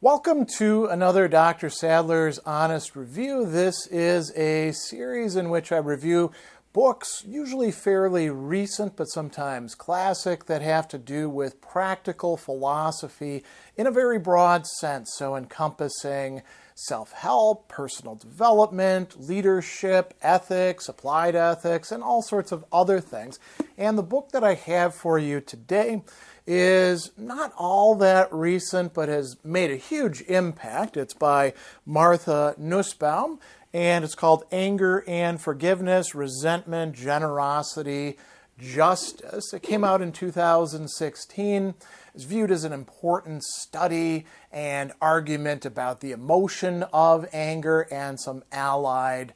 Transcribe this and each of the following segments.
Welcome to another Dr. Sadler's Honest Review. This is a series in which I review books, usually fairly recent but sometimes classic, that have to do with practical philosophy in a very broad sense, so encompassing self-help, personal development, leadership, ethics, applied ethics, and all sorts of other things. And the book that I have for you today is not all that recent, but has made a huge impact. It's by Martha Nussbaum, and it's called Anger and Forgiveness, Resentment, Generosity, Justice. It came out in 2016. It's viewed as an important study and argument about the emotion of anger and some allied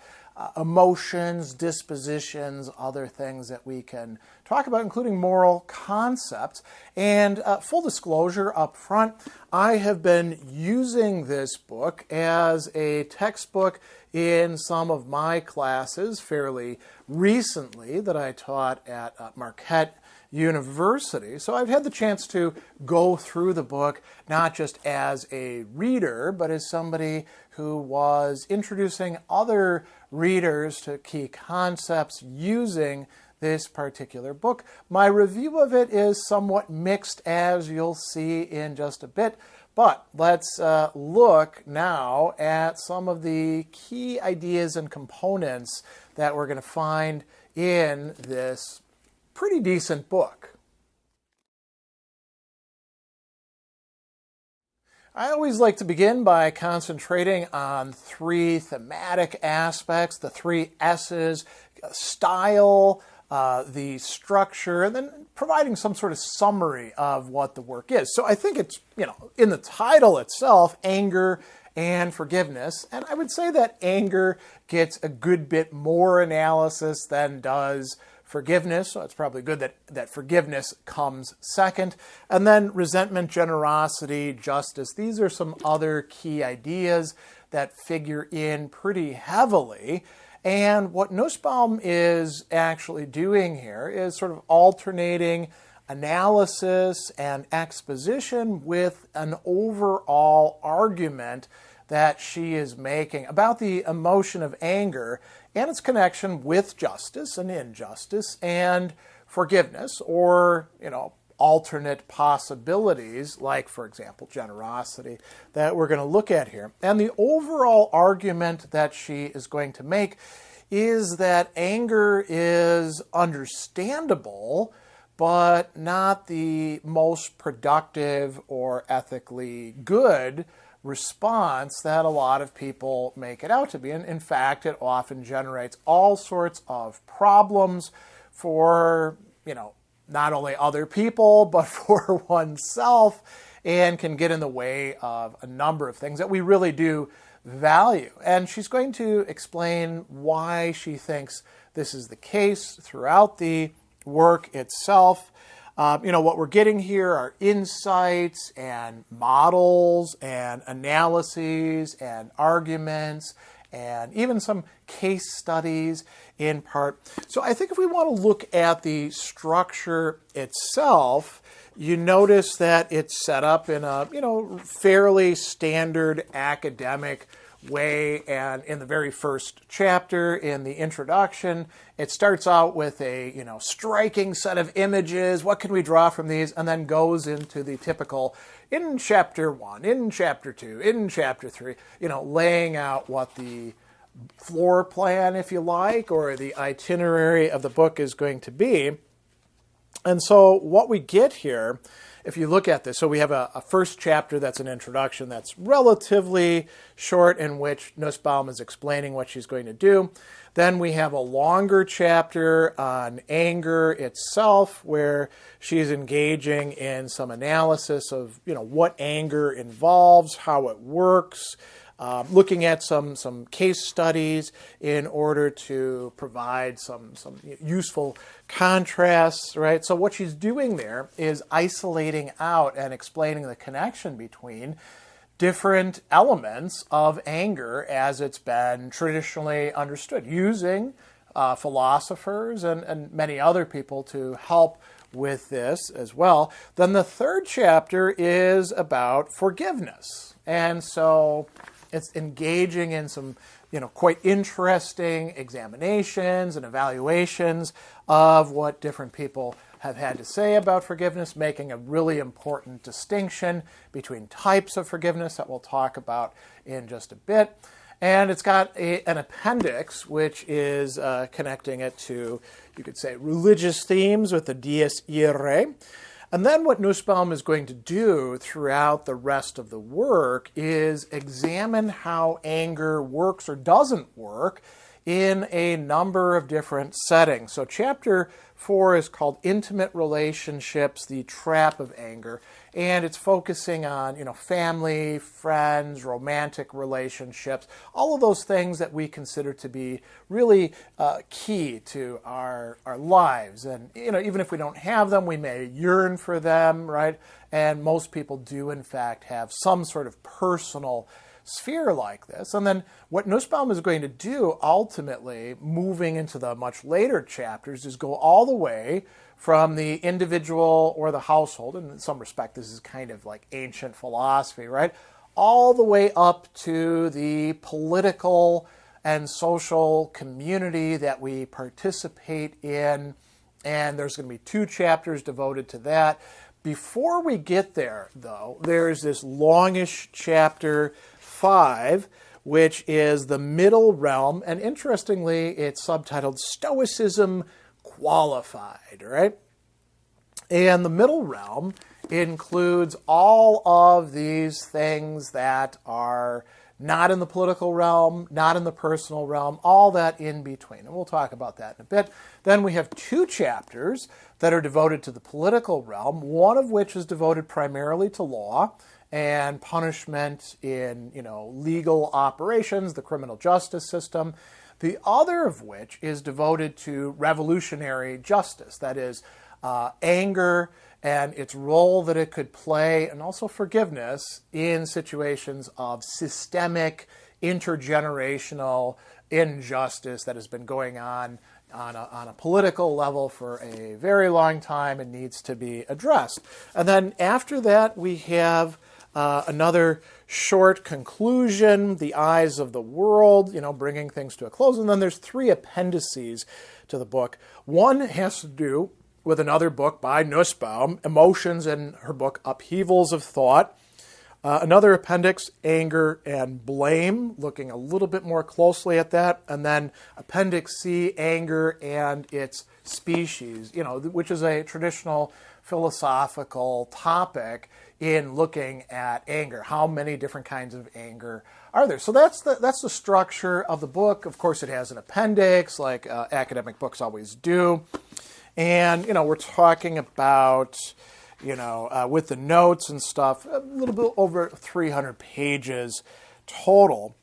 emotions, dispositions, other things that we can talk about, including moral concepts. And full disclosure up front, I have been using this book as a textbook in some of my classes fairly recently that I taught at Marquette University. So I've had the chance to go through the book not just as a reader, but as somebody who was introducing other readers to key concepts using this particular book. My review of it is somewhat mixed, as you'll see in just a bit, but let's look now at some of the key ideas and components that we're going to find in this pretty decent book. I always like to begin by concentrating on three thematic aspects, the three S's: style, the structure, and then providing some sort of summary of what the work is. So I think it's, in the title itself, Anger and Forgiveness. And I would say that anger gets a good bit more analysis than does forgiveness, so it's probably good that forgiveness comes second. And then resentment, generosity, justice. These are some other key ideas that figure in pretty heavily. And what Nussbaum is actually doing here is sort of alternating analysis and exposition with an overall argument that she is making about the emotion of anger and its connection with justice and injustice and forgiveness, or, alternate possibilities, like, for example, generosity, that we're going to look at here. And the overall argument that she is going to make is that anger is understandable, but not the most productive or ethically good response that a lot of people make it out to be. And in fact, it often generates all sorts of problems for, not only other people, but for oneself, and can get in the way of a number of things that we really do value. And she's going to explain why she thinks this is the case throughout the work itself. What we're getting here are insights and models and analyses and arguments and even some case studies in part. So I think if we want to look at the structure itself, you notice that it's set up in a, fairly standard academic way. And in the very first chapter, in the introduction, it starts out with a, striking set of images. What can we draw from these? And then goes into the typical, in chapter 1, in chapter 2, in chapter 3, laying out what the floor plan, if you like, or the itinerary of the book is going to be. And so what we get here, if you look at this, so we have a first chapter that's an introduction that's relatively short, in which Nussbaum is explaining what she's going to do. Then we have a longer chapter on anger itself, where she's engaging in some analysis of, what anger involves, how it works, looking at some case studies in order to provide some useful contrasts, right? So what she's doing there is isolating out and explaining the connection between different elements of anger as it's been traditionally understood, using philosophers and many other people to help with this as well. Then the third chapter is about forgiveness. And so it's engaging in some, quite interesting examinations and evaluations of what different people have had to say about forgiveness, making a really important distinction between types of forgiveness that we'll talk about in just a bit. And it's got an appendix, which is connecting it to, you could say, religious themes with the dies irae. And then what Nussbaum is going to do throughout the rest of the work is examine how anger works or doesn't work in a number of different settings. So chapter 4 is called Intimate Relationships, the Trap of Anger. And it's focusing on, family, friends, romantic relationships, all of those things that we consider to be really key to our lives. And, even if we don't have them, we may yearn for them, right? And most people do, in fact, have some sort of personal sphere like this. And then what Nussbaum is going to do ultimately, moving into the much later chapters, is go all the way from the individual or the household, and in some respect this is kind of like ancient philosophy, right? All the way up to the political and social community that we participate in. And there's going to be 2 chapters devoted to that. Before we get there, though, there's this longish chapter 5, which is the middle realm. And interestingly, it's subtitled Stoicism Qualified, right? And the middle realm includes all of these things that are not in the political realm, not in the personal realm, all that in between. And we'll talk about that in a bit. Then we have 2 chapters that are devoted to the political realm, one of which is devoted primarily to law and punishment in, legal operations, the criminal justice system. The other of which is devoted to revolutionary justice, that is, anger and its role that it could play, and also forgiveness in situations of systemic, intergenerational injustice that has been going on a political level for a very long time and needs to be addressed. And then after that, we have another short conclusion, the eyes of the world, bringing things to a close. And then there's 3 appendices to the book. One has to do with another book by Nussbaum, Emotions, and her book Upheavals of Thought. Another appendix, Anger and Blame, looking a little bit more closely at that. And then Appendix C, Anger and its Species, which is a traditional philosophical topic in looking at anger. How many different kinds of anger are there? So that's the structure of the book. Of course, it has an appendix, like academic books always do. And, we're talking about, with the notes and stuff, a little bit over 300 pages total.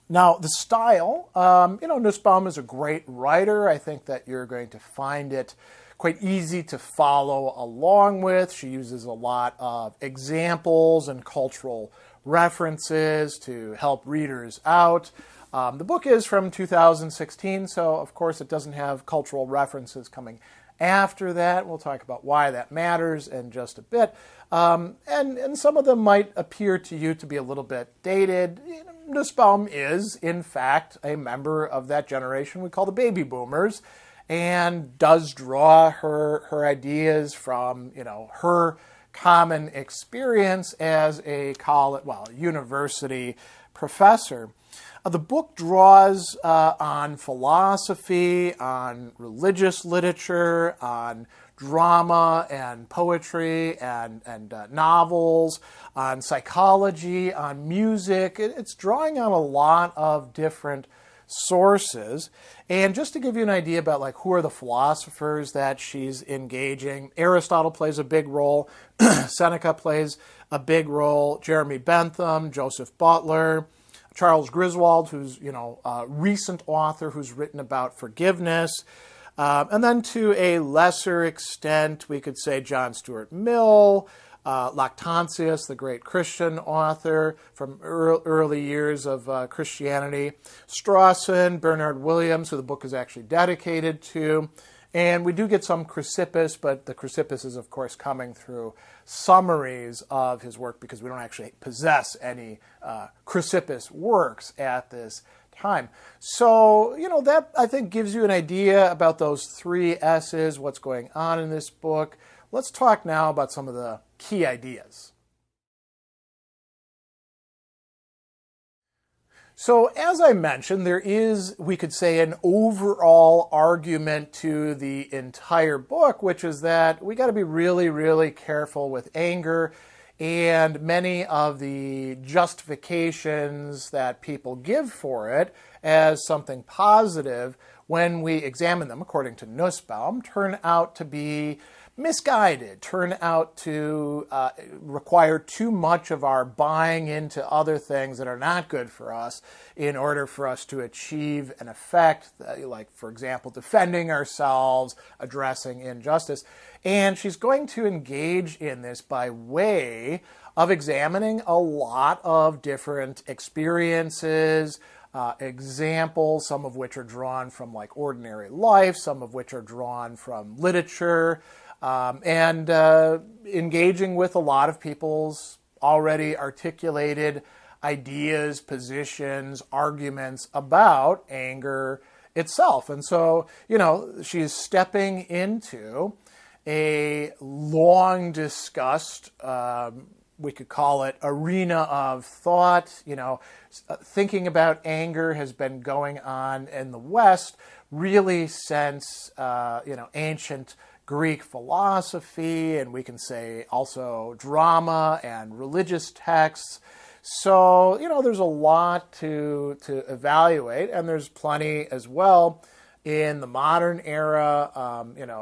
Now, the style, Nussbaum is a great writer. I think that you're going to find it quite easy to follow along with. She uses a lot of examples and cultural references to help readers out. The book is from 2016, so of course it doesn't have cultural references coming after that. We'll talk about why that matters in just a bit. And some of them might appear to you to be a little bit dated. Nussbaum is, in fact, a member of that generation we call the baby boomers, and does draw her ideas from, her common experience as a university professor. The book draws on philosophy, on religious literature, on drama and poetry and novels, on psychology, on music. It's drawing on a lot of different sources. And just to give you an idea about who are the philosophers that she's engaging, Aristotle plays a big role, Seneca plays a big role, Jeremy Bentham, Joseph Butler, Charles Griswold, who's a recent author who's written about forgiveness, and then to a lesser extent, we could say John Stuart Mill, Lactantius, the great Christian author from early years of Christianity, Strawson, Bernard Williams, who the book is actually dedicated to, And we do get some Chrysippus, but the Chrysippus is, of course, coming through summaries of his work because we don't actually possess any Chrysippus works at this time. So, that I think gives you an idea about those three S's, what's going on in this book. Let's talk now about some of the key ideas. So as I mentioned, there is, we could say, an overall argument to the entire book, which is that we got to be really, really careful with anger, and many of the justifications that people give for it as something positive, when we examine them, according to Nussbaum, turn out to be misguided, turn out to require too much of our buying into other things that are not good for us in order for us to achieve an effect, like, for example, defending ourselves, addressing injustice. And she's going to engage in this by way of examining a lot of different experiences, examples, some of which are drawn from like ordinary life, some of which are drawn from literature, and engaging with a lot of people's already articulated ideas, positions, arguments about anger itself. And so, she's stepping into a long discussed, we could call it arena of thought. Thinking about anger has been going on in the West really since, ancient Greek philosophy, and we can say also drama and religious texts. So, there's a lot to evaluate, and there's plenty as well in the modern era,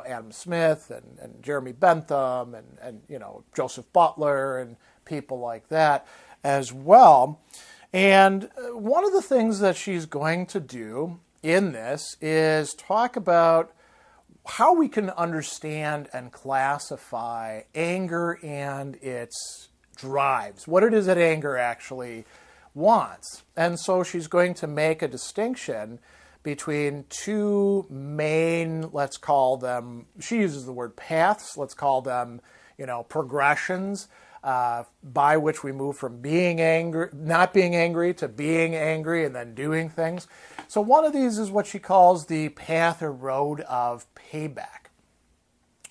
Adam Smith and Jeremy Bentham and Joseph Butler and people like that as well. And one of the things that she's going to do in this is talk about how we can understand and classify anger and its drives, what it is that anger actually wants. And so she's going to make a distinction between two main, let's call them, she uses the word paths, let's call them, progressions, by which we move from being angry, not being angry, to being angry and then doing things. So one of these is what she calls the path or road of payback.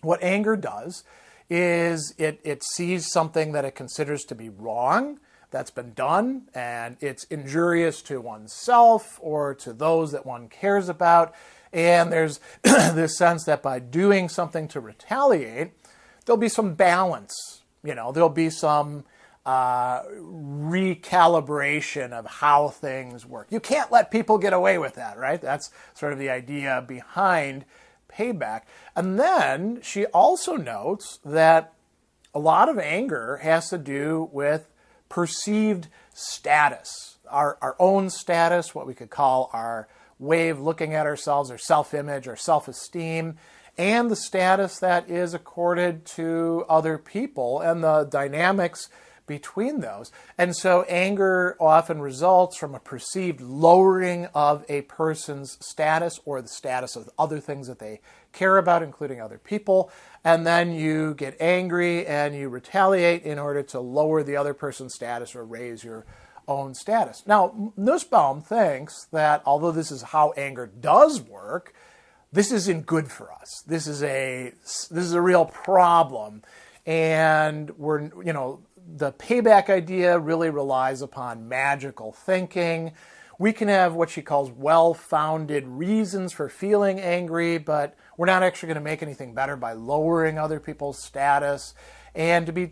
What anger does is it sees something that it considers to be wrong that's been done, and it's injurious to oneself or to those that one cares about. And there's this sense that by doing something to retaliate, there'll be some balance. There'll be some recalibration of how things work. You can't let people get away with that, right? That's sort of the idea behind payback. And then she also notes that a lot of anger has to do with perceived status, our own status, what we could call our way of looking at ourselves, our self-image, our self-esteem, and the status that is accorded to other people and the dynamics between those. And so anger often results from a perceived lowering of a person's status or the status of other things that they care about, including other people. And then you get angry and you retaliate in order to lower the other person's status or raise your own status. Now, Nussbaum thinks that although this is how anger does work, this isn't good for us. This is a real problem. And the payback idea really relies upon magical thinking. We can have what she calls well-founded reasons for feeling angry, but we're not actually going to make anything better by lowering other people's status. And to be,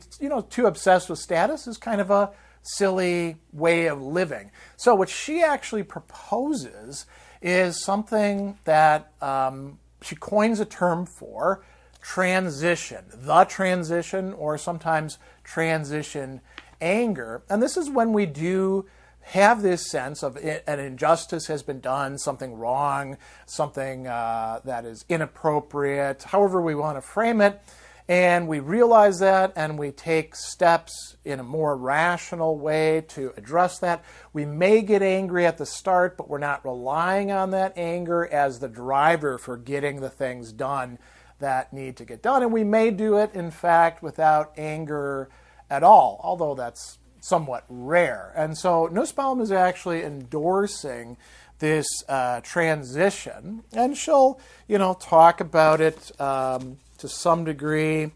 too obsessed with status is kind of a silly way of living. So what she actually proposes is something that she coins a term for, transition, the transition, or sometimes transition anger. And this is when we do have this sense of an injustice has been done, something wrong, something that is inappropriate, however we want to frame it. and we realize that and we take steps in a more rational way to address that. We may get angry at the start, but we're not relying on that anger as the driver for getting the things done that need to get done. And we may do it, in fact, without anger at all, although that's somewhat rare. And so Nussbaum is actually endorsing this transition, and she'll, talk about it to some degree.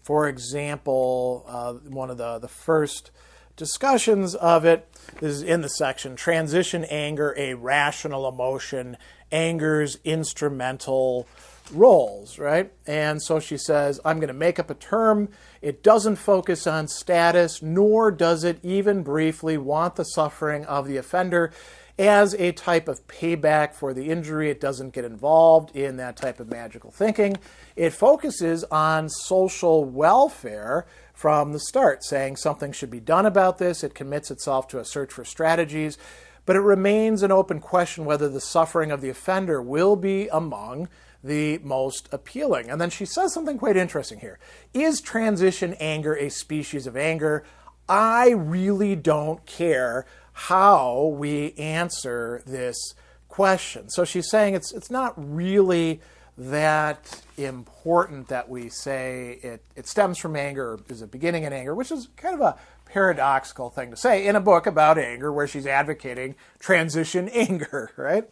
For example, one of the first discussions of it is in the section, Transition Anger, a Rational Emotion, Anger's Instrumental Roles, right? And so she says, I'm going to make up a term. It doesn't focus on status, nor does it even briefly want the suffering of the offender as a type of payback for the injury. It doesn't get involved in that type of magical thinking. It focuses on social welfare from the start, saying something should be done about this. It commits itself to a search for strategies, but it remains an open question whether the suffering of the offender will be among the most appealing. And then she says something quite interesting here. Is transition anger a species of anger? I really don't care how we answer this question. So she's saying it's not really that important that we say it stems from anger or is a beginning in anger, which is kind of a paradoxical thing to say in a book about anger where she's advocating transition anger, right?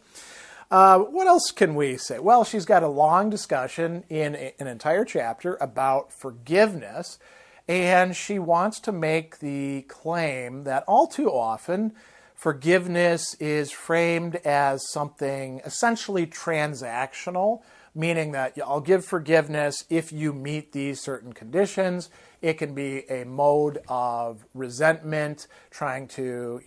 What else can we say? Well, she's got a long discussion in an entire chapter about forgiveness, and she wants to make the claim that all too often forgiveness is framed as something essentially transactional, meaning that I'll give forgiveness if you meet these certain conditions. It can be a mode of resentment, trying to,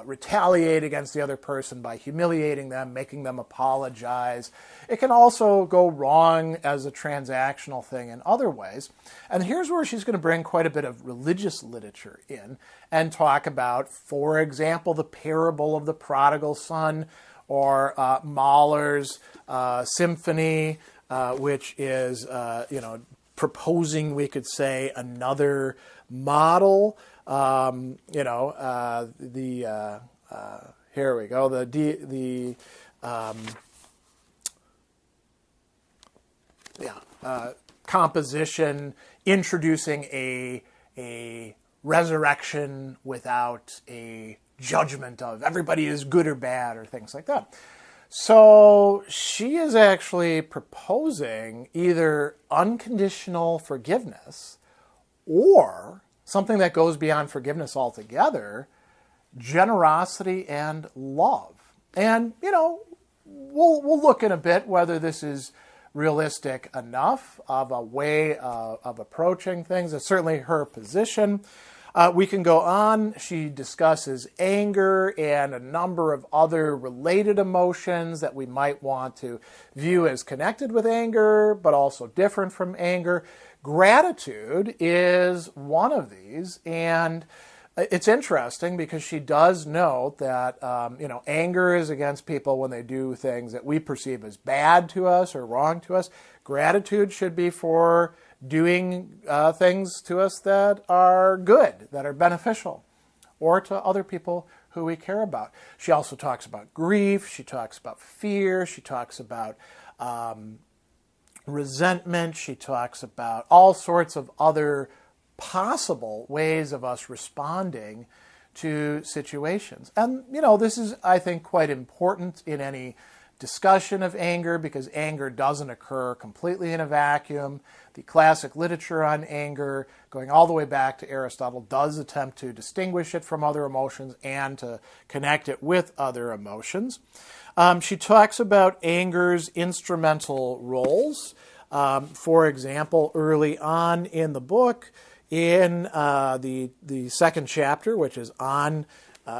retaliate against the other person by humiliating them, making them apologize. It can also go wrong as a transactional thing in other ways. And here's where she's going to bring quite a bit of religious literature in and talk about, for example, the parable of the prodigal son, or Mahler's symphony, which is, proposing, we could say, another model. Here we go. Composition introducing a resurrection without a judgment of everybody is good or bad or things like that. So she is actually proposing either unconditional forgiveness or something that goes beyond forgiveness altogether, generosity and love. And, we'll look in a bit whether this is realistic enough of a way of approaching things. It's certainly her position. We can go on. She discusses anger and a number of other related emotions that we might want to view as connected with anger, but also different from anger. Gratitude is one of these, and it's interesting because she does note that anger is against people when they do things that we perceive as bad to us or wrong to us. Gratitude should be for doing things to us that are good, that are beneficial, or to other people who we care about. She also talks about grief. She talks about fear. She talks about resentment. She talks about all sorts of other possible ways of us responding to situations. And, this is, I think, quite important in any discussion of anger because anger doesn't occur completely in a vacuum. The classic literature on anger, going all the way back to Aristotle, does attempt to distinguish it from other emotions and to connect it with other emotions. She talks about anger's instrumental roles. For example, early on in the book, in the second chapter, which is on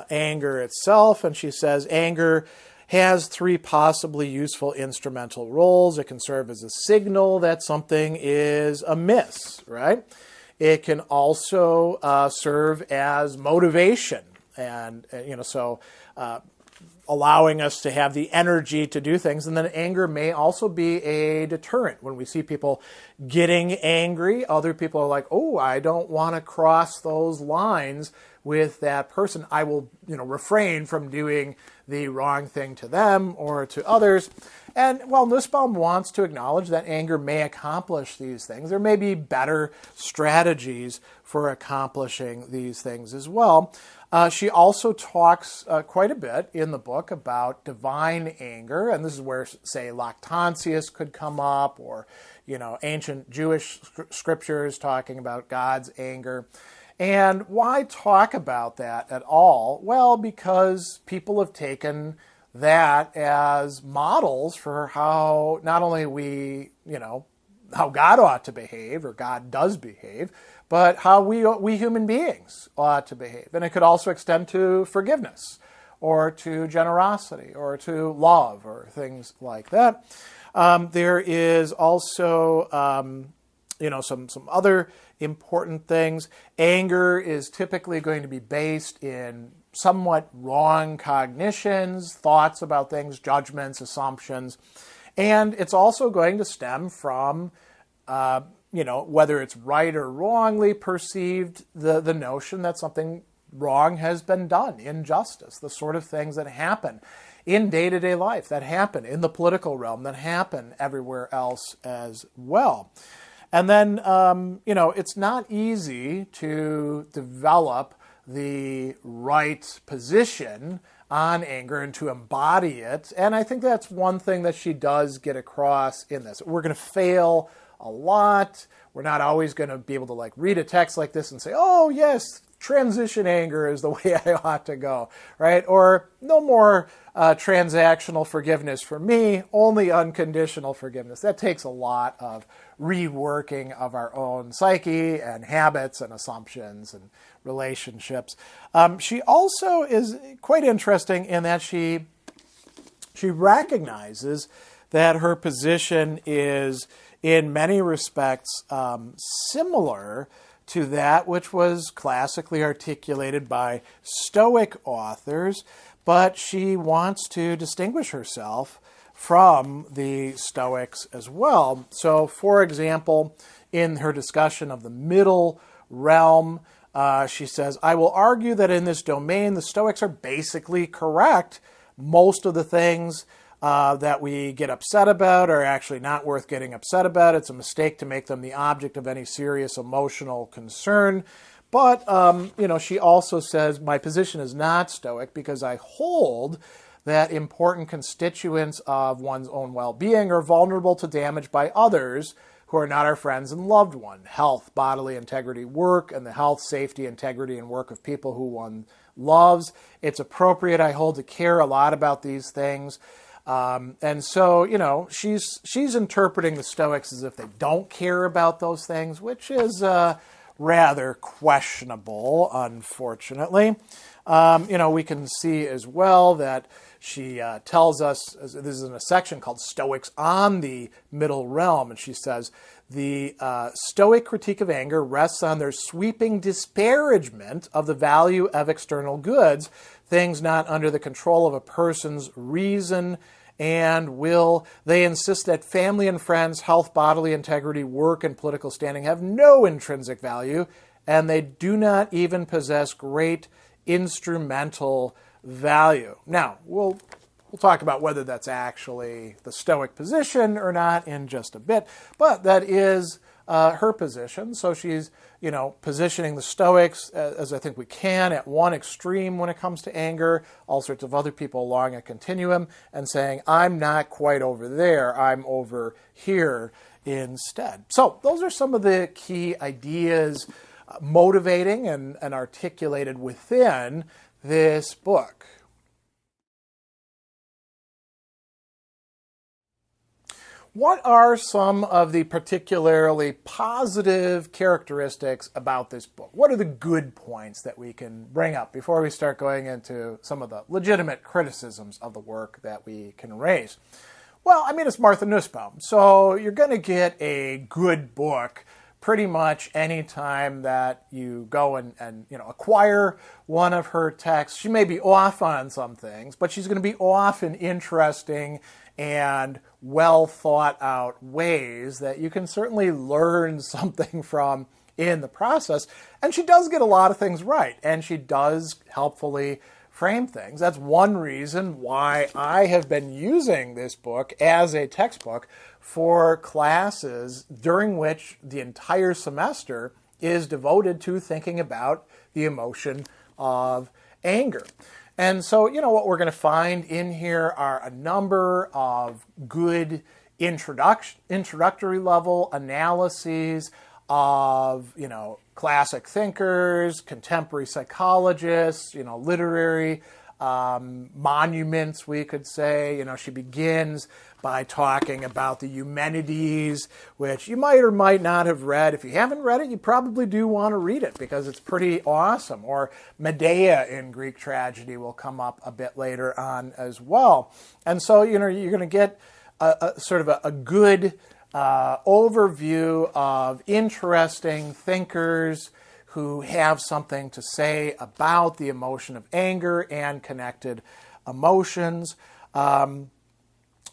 anger itself, and she says anger has three possibly useful instrumental roles. It can serve as a signal that something is amiss, right? It can also serve as motivation. And allowing us to have the energy to do things. And then anger may also be a deterrent. When we see people getting angry, other people are like, oh, I don't want to cross those lines with that person. I will, refrain from doing the wrong thing to them or to others. And while Nussbaum wants to acknowledge that anger may accomplish these things, there may be better strategies for accomplishing these things as well. She also talks quite a bit in the book about divine anger, and this is where, say, Lactantius could come up, or, ancient Jewish scriptures talking about God's anger. And why talk about that at all? Well, because people have taken that as models for how not only we, how God ought to behave, or God does behave, but how we human beings ought to behave. And it could also extend to forgiveness, or to generosity, or to love, or things like that. There is also, some other important things. Anger is typically going to be based in somewhat wrong cognitions, thoughts about things, judgments, assumptions. And it's also going to stem from, whether it's right or wrongly perceived, the notion that something wrong has been done, injustice, the sort of things that happen in day-to-day life, that happen in the political realm, that happen everywhere else as well. And then, it's not easy to develop the right position on anger and to embody it. And I think that's one thing that she does get across in this. We're going to fail a lot. We're not always going to be able to read a text like this and say, oh, yes, transition anger is the way I ought to go, right? Or no more transactional forgiveness for me, only unconditional forgiveness. That takes a lot of reworking of our own psyche and habits and assumptions and relationships. She also is quite interesting in that she recognizes that her position is in many respects similar to that which was classically articulated by Stoic authors, but she wants to distinguish herself from the Stoics as well. So, for example, in her discussion of the middle realm, she says, I will argue that in this domain, the Stoics are basically correct. Most of the things that we get upset about are actually not worth getting upset about. It's a mistake to make them the object of any serious emotional concern. But, she also says, my position is not Stoic because I hold that important constituents of one's own well-being are vulnerable to damage by others who are not our friends and loved one. Health, bodily integrity, work, and the health, safety, integrity, and work of people who one loves. It's appropriate, I hold, to care a lot about these things. And so, she's interpreting the Stoics as if they don't care about those things, which is rather questionable, unfortunately. We can see as well that she tells us, this is in a section called Stoics on the Middle Realm, and she says, the Stoic critique of anger rests on their sweeping disparagement of the value of external goods, things not under the control of a person's reason and will. They insist that family and friends, health, bodily integrity, work, and political standing have no intrinsic value, and they do not even possess great instrumental value. Now, we'll talk about whether that's actually the Stoic position or not in just a bit, but that is her position. So she's, positioning the Stoics, as I think we can, at one extreme when it comes to anger, all sorts of other people along a continuum, and saying, I'm not quite over there, I'm over here instead. So those are some of the key ideas motivating and articulated within this book. What are some of the particularly positive characteristics about this book? What are the good points that we can bring up before we start going into some of the legitimate criticisms of the work that we can raise? Well, it's Martha Nussbaum, so you're going to get a good book pretty much any time that you go and acquire one of her texts, she may be off on some things, but she's going to be off in interesting and well thought out ways that you can certainly learn something from in the process. And she does get a lot of things right, and she does helpfully frame things. That's one reason why I have been using this book as a textbook for classes during which the entire semester is devoted to thinking about the emotion of anger. And so, what we're going to find in here are a number of good introductory level analyses of, classic thinkers, contemporary psychologists, literary monuments, we could say. She begins by talking about the Eumenides, which you might or might not have read. If you haven't read it, you probably do want to read it because it's pretty awesome. Or Medea in Greek tragedy will come up a bit later on as well. And so, you're going to get a sort of a good overview of interesting thinkers who have something to say about the emotion of anger and connected emotions.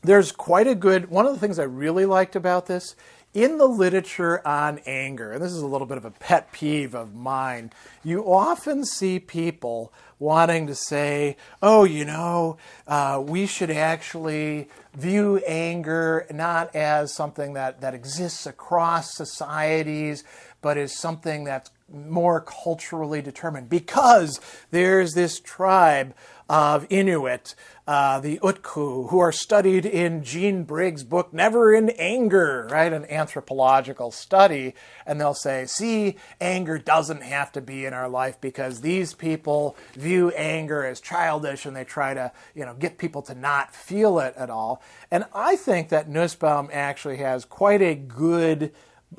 There's quite a good, one of the things I really liked about this, in the literature on anger, and this is a little bit of a pet peeve of mine, you often see people wanting to say, we should actually view anger not as something that exists across societies, but as something that's more culturally determined, because there's this tribe of Inuit, the Utku, who are studied in Jean Briggs' book, Never in Anger, right? An anthropological study. And they'll say, see, anger doesn't have to be in our life because these people view anger as childish and they try to, get people to not feel it at all. And I think that Nussbaum actually has quite a good,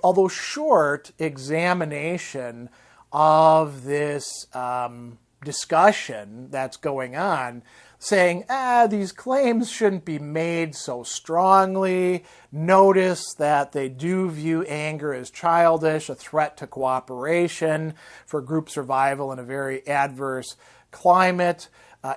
although short, examination of this discussion that's going on, saying, these claims shouldn't be made so strongly. Notice that they do view anger as childish, a threat to cooperation, for group survival in a very adverse climate.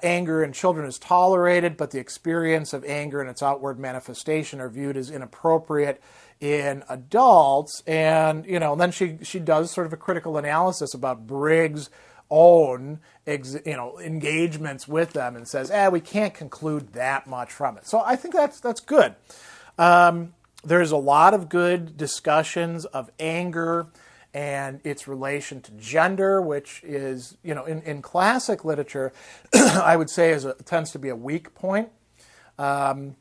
Anger in children is tolerated, but the experience of anger and its outward manifestation are viewed as inappropriate in adults. And, then she does sort of a critical analysis about Briggs' own engagements with them and says, we can't conclude that much from it. So I think that's good. There's a lot of good discussions of anger and its relation to gender, which is, in classic literature, I would say tends to be a weak point, and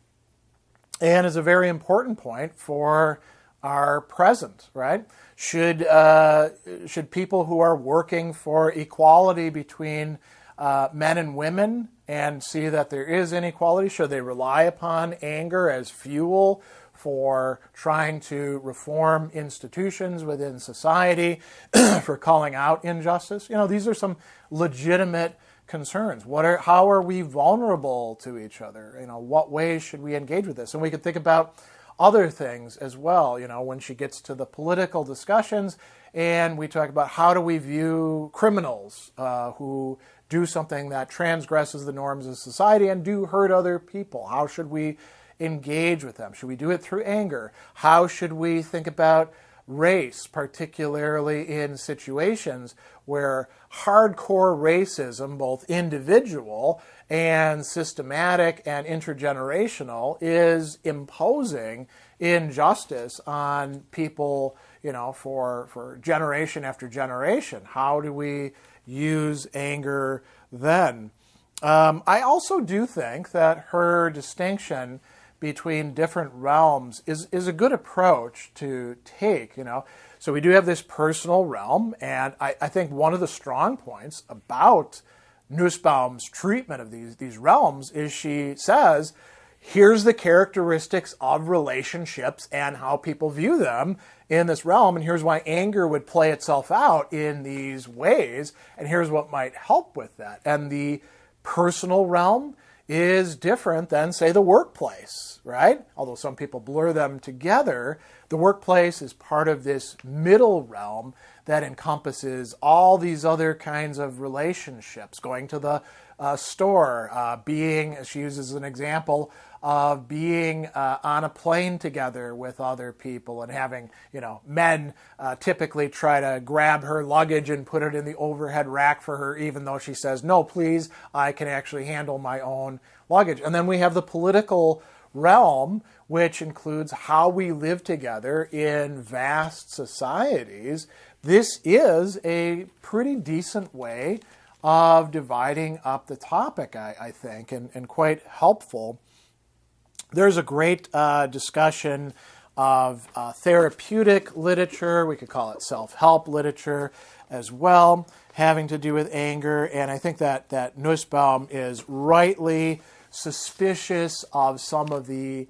is a very important point for our present, right? Should people who are working for equality between men and women and see that there is inequality, should they rely upon anger as fuel for trying to reform institutions within society, for calling out injustice? These are some legitimate concerns. How are we vulnerable to each other? What ways should we engage with this? And we could think about other things as well, when she gets to the political discussions and we talk about how do we view criminals who do something that transgresses the norms of society and do hurt other people. How should we engage with them? Should we do it through anger? How should we think about race, particularly in situations where hardcore racism, both individual and systematic and intergenerational, is imposing injustice on people, for generation after generation? How do we use anger then? I also do think that her distinction between different realms is a good approach to take, So we do have this personal realm, and I think one of the strong points about Nussbaum's treatment of these realms is she says, here's the characteristics of relationships and how people view them in this realm, and here's why anger would play itself out in these ways, and here's what might help with that. And the personal realm is different than, say, the workplace, right? Although some people blur them together, the workplace is part of this middle realm that encompasses all these other kinds of relationships. Going to the store, being, she uses an example of being on a plane together with other people and having, men typically try to grab her luggage and put it in the overhead rack for her, even though she says, no, please, I can actually handle my own luggage. And then we have the political realm, which includes how we live together in vast societies. This is a pretty decent way of dividing up the topic, I think, and quite helpful. There's a great discussion of therapeutic literature. We could call it self-help literature as well, having to do with anger. And I think that Nussbaum is rightly suspicious of some of the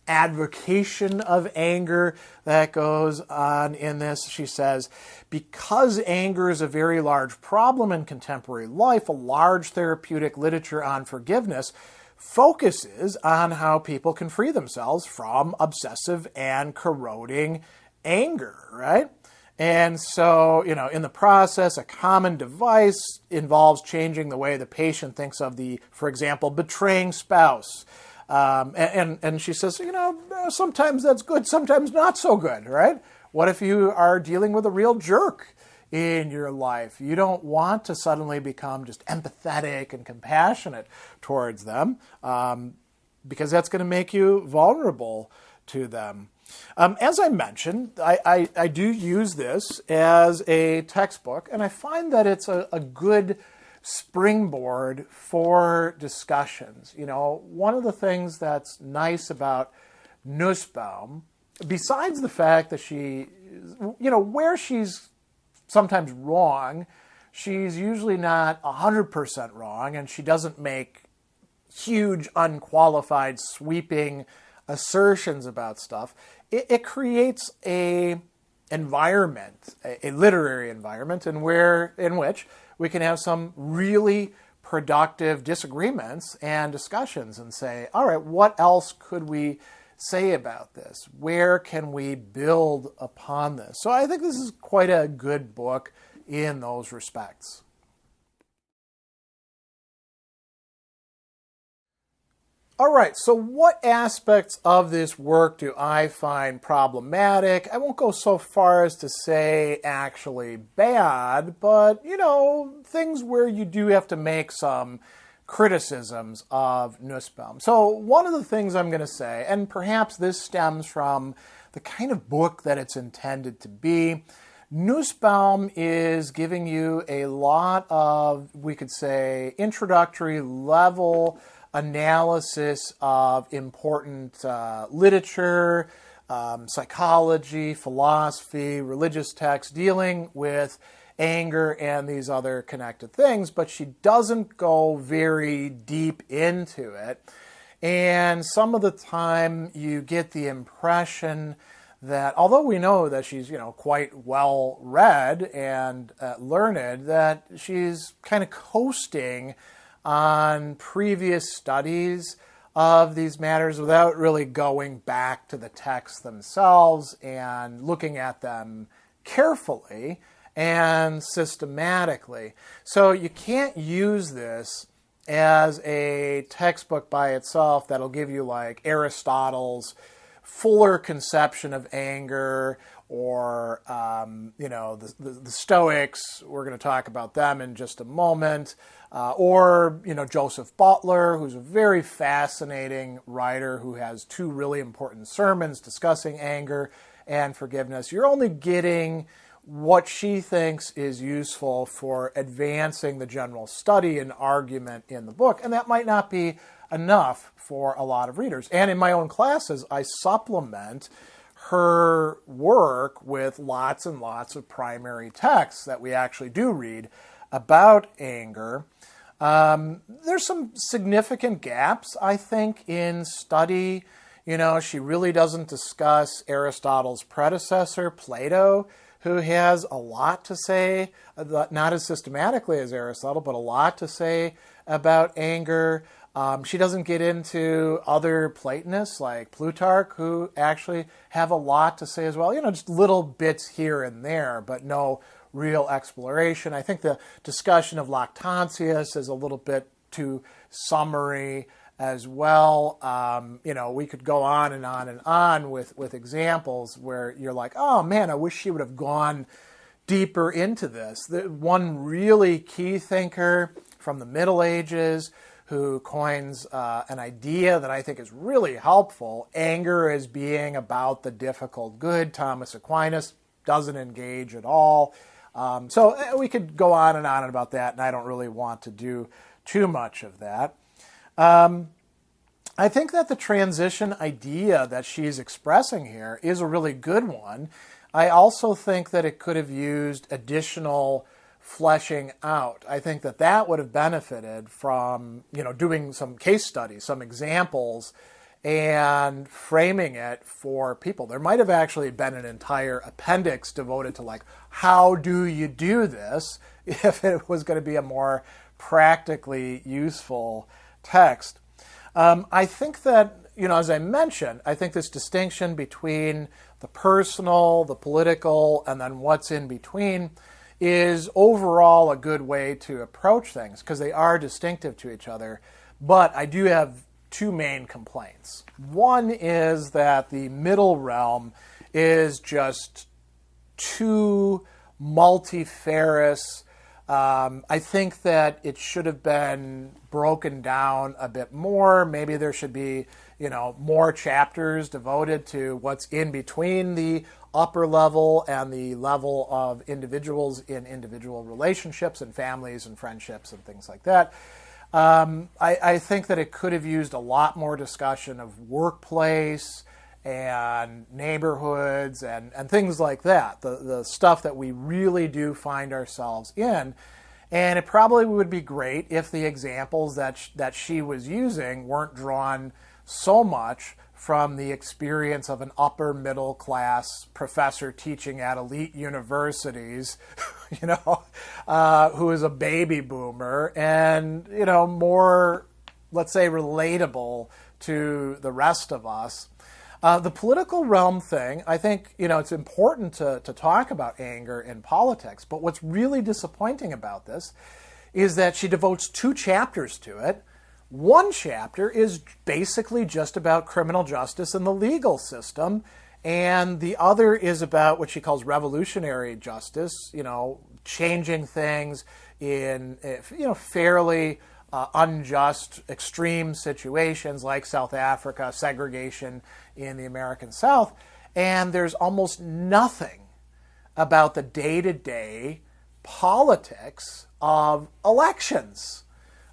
advocation of anger that goes on in this. She says, because anger is a very large problem in contemporary life, a large therapeutic literature on forgiveness focuses on how people can free themselves from obsessive and corroding anger, right? And so, in the process, a common device involves changing the way the patient thinks of the, for example, betraying spouse. And she says, sometimes that's good, sometimes not so good, right? What if you are dealing with a real jerk in your life? You don't want to suddenly become just empathetic and compassionate towards them because that's going to make you vulnerable to them. As I mentioned, I do use this as a textbook, and I find that it's a good springboard for discussions. One of the things that's nice about Nussbaum, besides the fact that she, where she's sometimes wrong, she's usually not 100% wrong, and she doesn't make huge, unqualified, sweeping assertions about stuff. It creates a environment, a literary environment, in which we can have some really productive disagreements and discussions and say, all right, what else could we say about this? Where can we build upon this? So I think this is quite a good book in those respects. All right, so what aspects of this work do I find problematic? I won't go so far as to say actually bad, but, things where you do have to make some criticisms of Nussbaum. So one of the things I'm going to say, and perhaps this stems from the kind of book that it's intended to be, Nussbaum is giving you a lot of, we could say, introductory level analysis of important literature, psychology, philosophy, religious texts dealing with anger and these other connected things, but she doesn't go very deep into it. And some of the time you get the impression that although we know that she's, quite well read and learned, that she's kind of coasting on previous studies of these matters without really going back to the texts themselves and looking at them carefully and systematically. So you can't use this as a textbook by itself that'll give you like Aristotle's fuller conception of anger, or the Stoics. We're going to talk about them in just a moment. Or Joseph Butler, who's a very fascinating writer who has two really important sermons discussing anger and forgiveness. You're only getting what she thinks is useful for advancing the general study and argument in the book, and that might not be enough for a lot of readers. And in my own classes, I supplement her work with lots and lots of primary texts that we actually do read about anger. There's some significant gaps, I think, in study. She really doesn't discuss Aristotle's predecessor, Plato, who has a lot to say, not as systematically as Aristotle, but a lot to say about anger. She doesn't get into other Platonists like Plutarch, who actually have a lot to say as well. Just little bits here and there, but no real exploration. I think the discussion of Lactantius is a little bit too summary as well. We could go on and on and on with examples where you're like, oh man, I wish she would have gone deeper into this. The one really key thinker from the Middle Ages who coins an idea that I think is really helpful, anger as being about the difficult good. Thomas Aquinas doesn't engage at all. So we could go on and on about that, and I don't really want to do too much of that. I think that the transition idea that she's expressing here is a really good one. I also think that it could have used additional fleshing out. I think that that would have benefited from, doing some case studies, some examples, and framing it for people. There might have actually been an entire appendix devoted to how do you do this, if it was going to be a more practically useful text. I think that, as I mentioned, I think this distinction between the personal, the political, and then what's in between is overall a good way to approach things because they are distinctive to each other. But I do have two main complaints. One is that the middle realm is just too multifarious. I think that it should have been broken down a bit more. Maybe there should be, more chapters devoted to what's in between the upper level and the level of individuals in individual relationships and families and friendships and things like that. I think that it could have used a lot more discussion of workplace and neighborhoods and things like that, the stuff that we really do find ourselves in. And it probably would be great if the examples that she was using weren't drawn so much from the experience of an upper middle class professor teaching at elite universities, who is a baby boomer and, more, let's say, relatable to the rest of us. The political realm thing, I think, it's important to talk about anger in politics, but what's really disappointing about this is that she devotes 2 chapters to it. One chapter is basically just about criminal justice and the legal system, and the other is about what she calls revolutionary justice, changing things in, fairly unjust, extreme situations like South Africa, segregation in the American South. And there's almost nothing about the day-to-day politics of elections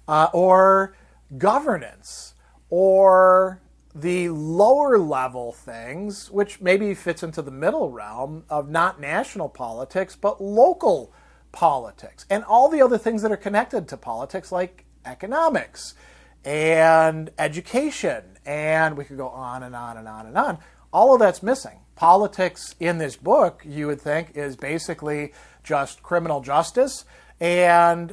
or governance or the lower level things, which maybe fits into the middle realm of not national politics, but local politics and all the other things that are connected to politics, like economics and education, and we could go on and on and on and on. All of that's missing. Politics in this book, you would think, is basically just criminal justice and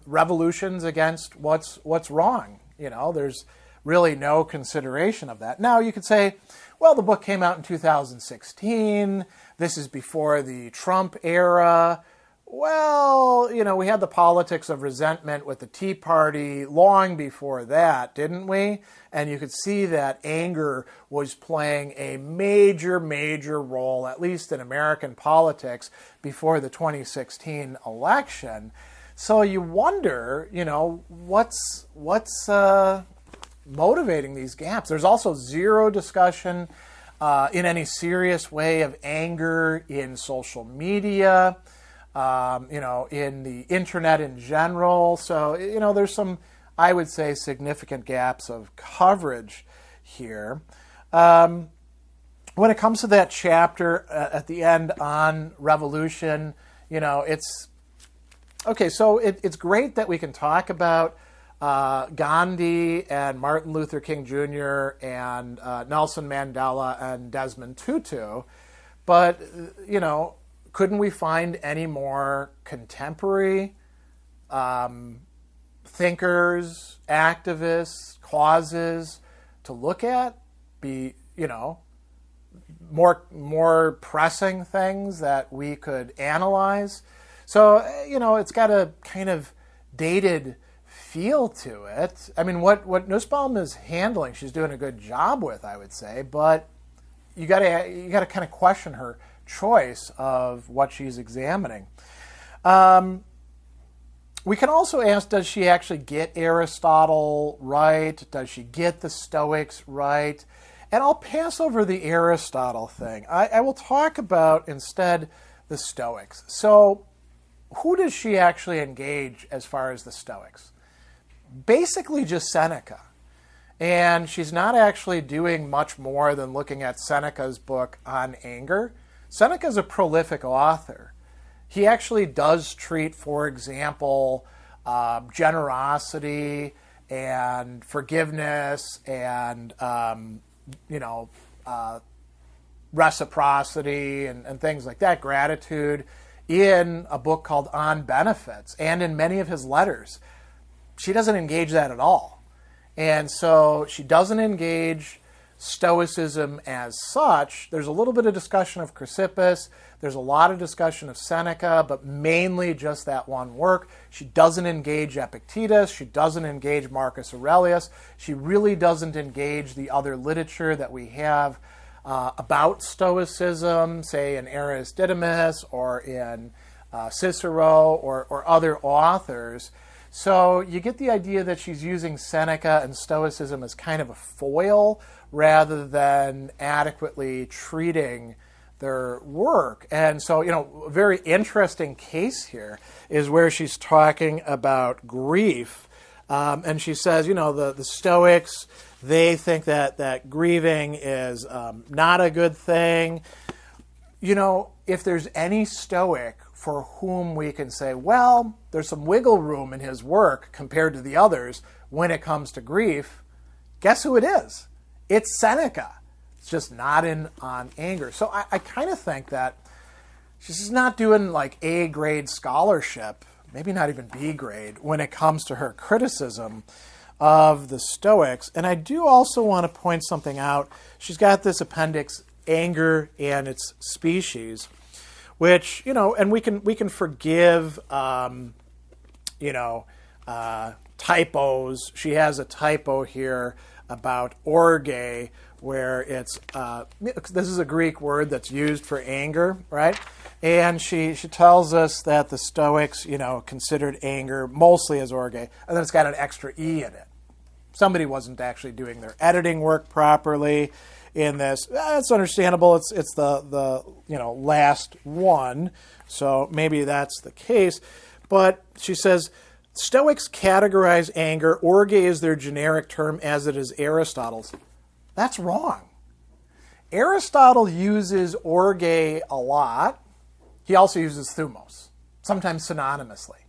revolutions against what's wrong. There's really no consideration of that. Now, you could say, well, the book came out in 2016. This is before the Trump era. Well, we had the politics of resentment with the Tea Party long before that, didn't we? And you could see that anger was playing a major, major role, at least in American politics, before the 2016 election. So you wonder, what's motivating these gaps? There's also zero discussion in any serious way of anger in social media. In the internet in general. So, there's some, I would say, significant gaps of coverage here. When it comes to that chapter at the end on revolution, it's, okay, so it's great that we can talk about Gandhi and Martin Luther King Jr. and Nelson Mandela and Desmond Tutu, but, couldn't we find any more contemporary, thinkers, activists, causes to look at, be, more pressing things that we could analyze. So, it's got a kind of dated feel to it. I mean, what Nussbaum is handling, she's doing a good job with, I would say, but you gotta kind of question her choice of what she's examining. We can also ask, does she actually get Aristotle right? Does she get the Stoics right? And I'll pass over the Aristotle thing. I will talk about instead the Stoics. So who does she actually engage as far as the Stoics? Basically just Seneca. And she's not actually doing much more than looking at Seneca's book on anger. Seneca's a prolific author. He actually does treat, for example, generosity and forgiveness and, reciprocity and things like that, gratitude, in a book called On Benefits and in many of his letters. She doesn't engage that at all. And so she doesn't engage Stoicism as such. There's a little bit of discussion of Chrysippus. There's a lot of discussion of Seneca, but mainly just that one work. She doesn't engage Epictetus. She doesn't engage Marcus Aurelius. She really doesn't engage the other literature that we have about Stoicism, say in Aristodemus or in Cicero or other authors. So you get the idea that she's using Seneca and Stoicism as kind of a foil rather than adequately treating their work. And so, a very interesting case here is where she's talking about grief. And she says, the Stoics, they think that grieving is not a good thing. If there's any Stoic for whom we can say, well, there's some wiggle room in his work compared to the others when it comes to grief, guess who it is? It's Seneca. It's just not on anger. So I kind of think that she's just not doing like A grade scholarship, maybe not even B grade, when it comes to her criticism of the Stoics. And I do also want to point something out. She's got this appendix, Anger and Its Species, which, and we can forgive, typos. She has a typo here about orge, where it's, this is a Greek word that's used for anger, right? And she tells us that the Stoics, considered anger mostly as orge, and then it's got an extra E in it. Somebody wasn't actually doing their editing work properly in this. It's understandable. It's the last one, so maybe that's the case. But she says, Stoics categorize anger. Orge is their generic term, as it is Aristotle's. That's wrong. Aristotle uses orge a lot. He also uses thumos, sometimes synonymously.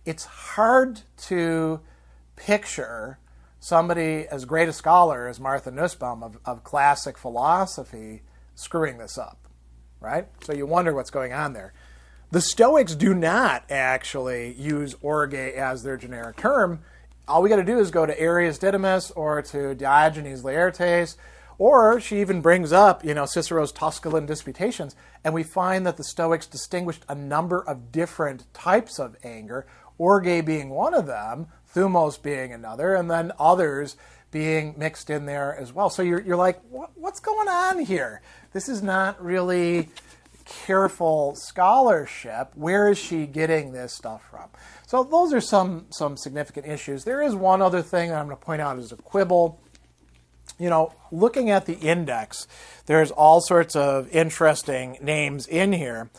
It's hard to picture somebody as great a scholar as Martha Nussbaum of classic philosophy screwing this up, right? So you wonder what's going on there. The Stoics do not actually use orge as their generic term. All we got to do is go to Aristodemus or to Diogenes Laertes, or she even brings up, Cicero's Tusculan Disputations, and we find that the Stoics distinguished a number of different types of anger, orge being one of them, thumos being another, and then others being mixed in there as well. So you're like, what's going on here? This is not really careful scholarship. Where is she getting this stuff from? So those are some significant issues. There is one other thing that I'm going to point out as a quibble. Looking at the index, there's all sorts of interesting names in here.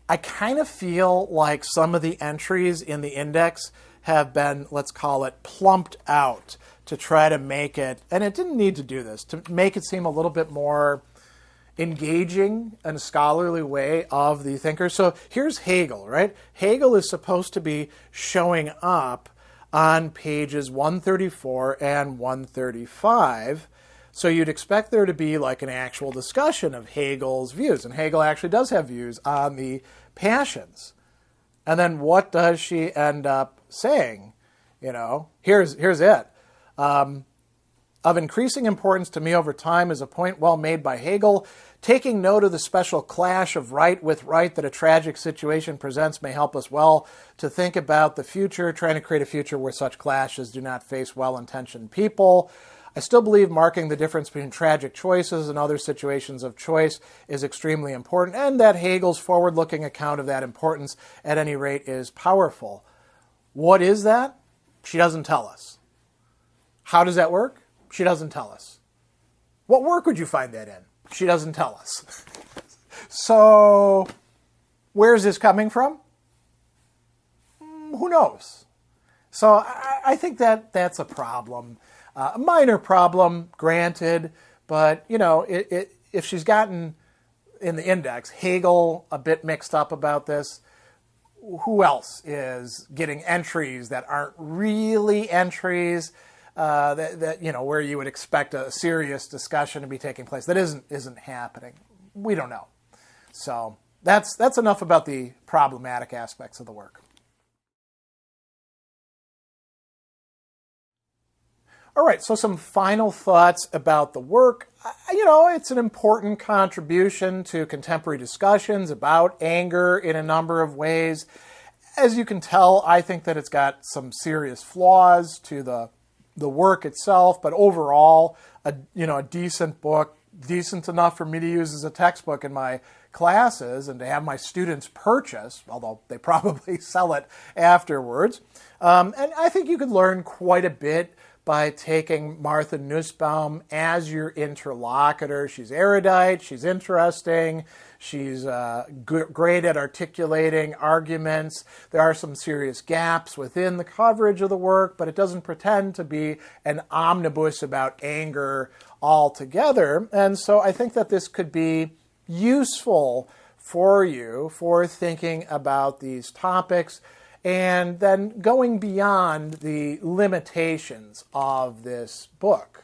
I kind of feel like some of the entries in the index have been, let's call it, plumped out to try to make it, and it didn't need to do this, to make it seem a little bit more engaging in a scholarly way of the thinker. So here's Hegel, right? Hegel is supposed to be showing up on pages 134 and 135. So you'd expect there to be like an actual discussion of Hegel's views. And Hegel actually does have views on the passions. And then what does she end up saying? Here's it. Of increasing importance to me over time is a point well made by Hegel. Taking note of the special clash of right with right that a tragic situation presents may help us well to think about the future, trying to create a future where such clashes do not face well-intentioned people. I still believe marking the difference between tragic choices and other situations of choice is extremely important, and that Hegel's forward-looking account of that importance, at any rate, is powerful. What is that? She doesn't tell us. How does that work? She doesn't tell us. What work would you find that in? She doesn't tell us. So, where's this coming from? Who knows? So I think that's a problem. A minor problem, granted, but, if she's gotten in the index Hegel a bit mixed up about this, who else is getting entries that aren't really entries where you would expect a serious discussion to be taking place that isn't happening? We don't know. So that's enough about the problematic aspects of the work. All right, so some final thoughts about the work. It's an important contribution to contemporary discussions about anger in a number of ways. As you can tell, I think that it's got some serious flaws to the work itself, but overall, a decent book, decent enough for me to use as a textbook in my classes and to have my students purchase, although they probably sell it afterwards. And I think you could learn quite a bit by taking Martha Nussbaum as your interlocutor. She's erudite, she's interesting, she's great at articulating arguments. There are some serious gaps within the coverage of the work, but it doesn't pretend to be an omnibus about anger altogether. And so I think that this could be useful for you for thinking about these topics and then going beyond the limitations of this book.